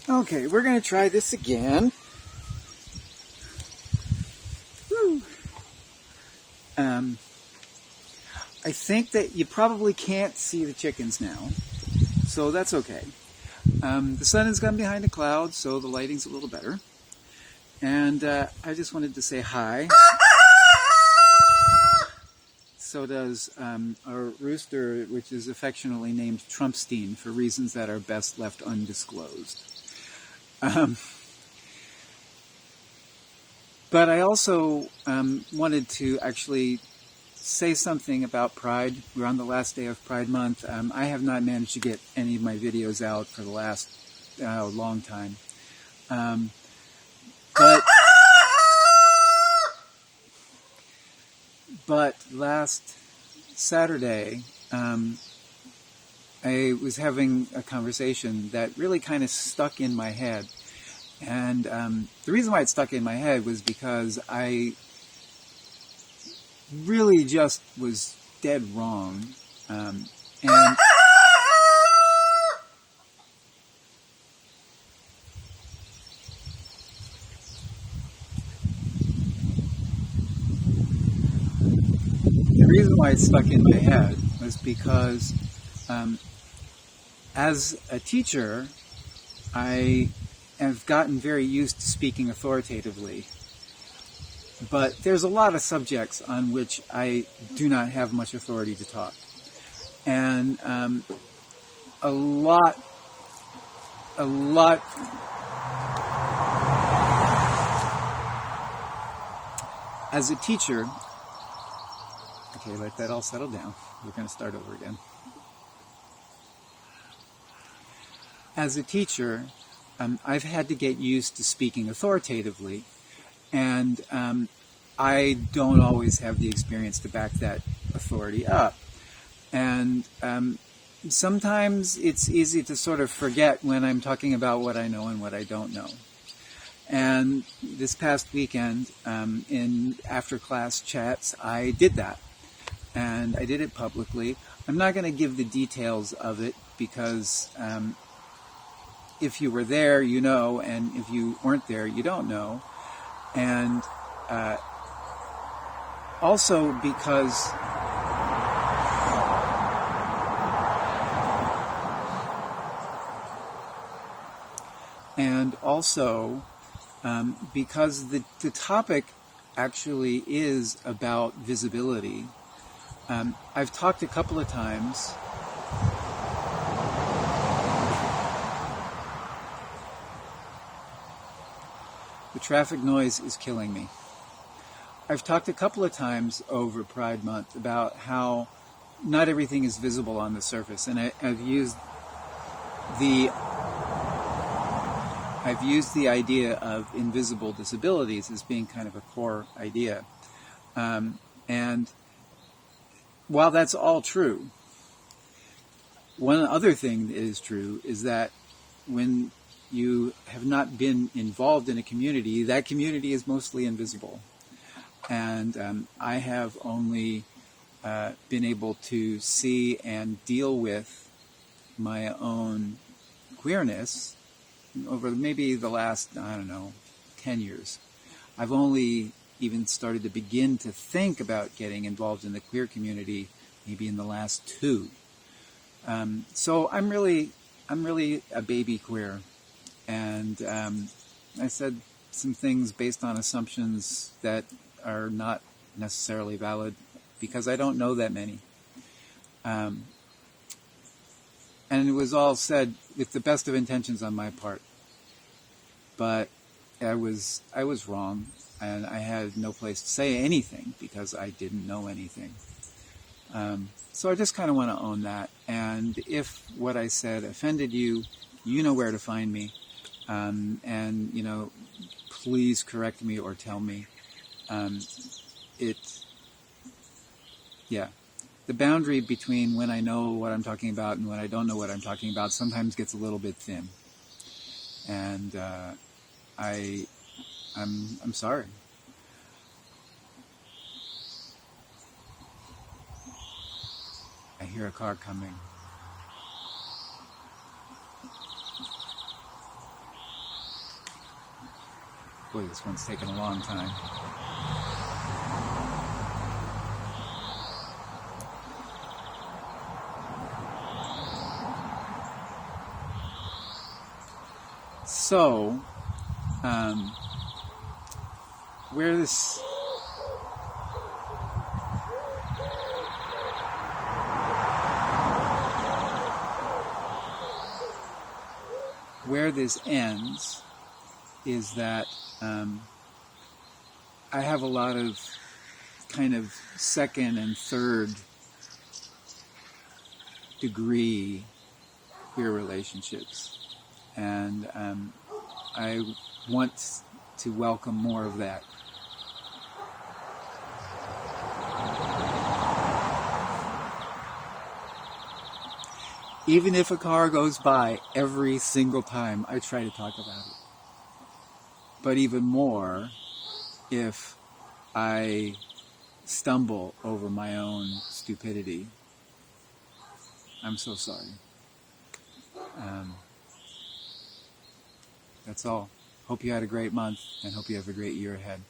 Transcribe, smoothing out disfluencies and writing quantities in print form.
Okay, we're going to try this again. Woo. I think that you probably can't see the chickens now, so that's okay. The sun has gone behind a cloud, so the lighting's a little better. And I just wanted to say hi. So does our rooster, which is affectionately named Trumpstein for reasons that are best left undisclosed. But I also wanted to actually say something about Pride. We're on the last day of Pride Month. I have not managed to get any of my videos out for the last long time. But last Saturday, I was having a conversation that really kind of stuck in my head. And the reason why it stuck in my head was because I really just was dead wrong. And the reason why it stuck in my head was because as a teacher, I have gotten very used to speaking authoritatively. But there's a lot of subjects on which I do not have much authority to talk. And a lot as a teacher, okay, let that all settle down. We're going to start over again. As a teacher, I've had to get used to speaking authoritatively, and I don't always have the experience to back that authority up. And sometimes it's easy to sort of forget when I'm talking about what I know and what I don't know. And this past weekend, in after-class chats, I did that. And I did it publicly. I'm not going to give the details of it because if you were there, you know, and if you weren't there, you don't know. And also because because the topic actually is about visibility. I've talked a couple of times the traffic noise is killing me. I've talked a couple of times over Pride Month about how not everything is visible on the surface, and I've used the idea of invisible disabilities as being kind of a core idea. And while that's all true, one other thing that is true is that when you have not been involved in a community, that community is mostly invisible. And I have only been able to see and deal with my own queerness over maybe the last, 10 years. I've only even started to begin to think about getting involved in the queer community maybe in the last 2. So I'm really a baby queer. And I said some things based on assumptions that are not necessarily valid because I don't know that many. And it was all said with the best of intentions on my part. But I was wrong, and I had no place to say anything because I didn't know anything. So I just kind of want to own that. And if what I said offended you, you know where to find me. And, please correct me or tell me. The boundary between when I know what I'm talking about and when I don't know what I'm talking about sometimes gets a little bit thin. And I'm sorry. I hear a car coming. Boy, this one's taken a long time. So, where this ends is that I have a lot of kind of second and third degree queer relationships, and I want to welcome more of that. Even if a car goes by every single time, I try to talk about it. But even more if I stumble over my own stupidity. I'm so sorry. That's all. Hope you had a great month, and hope you have a great year ahead.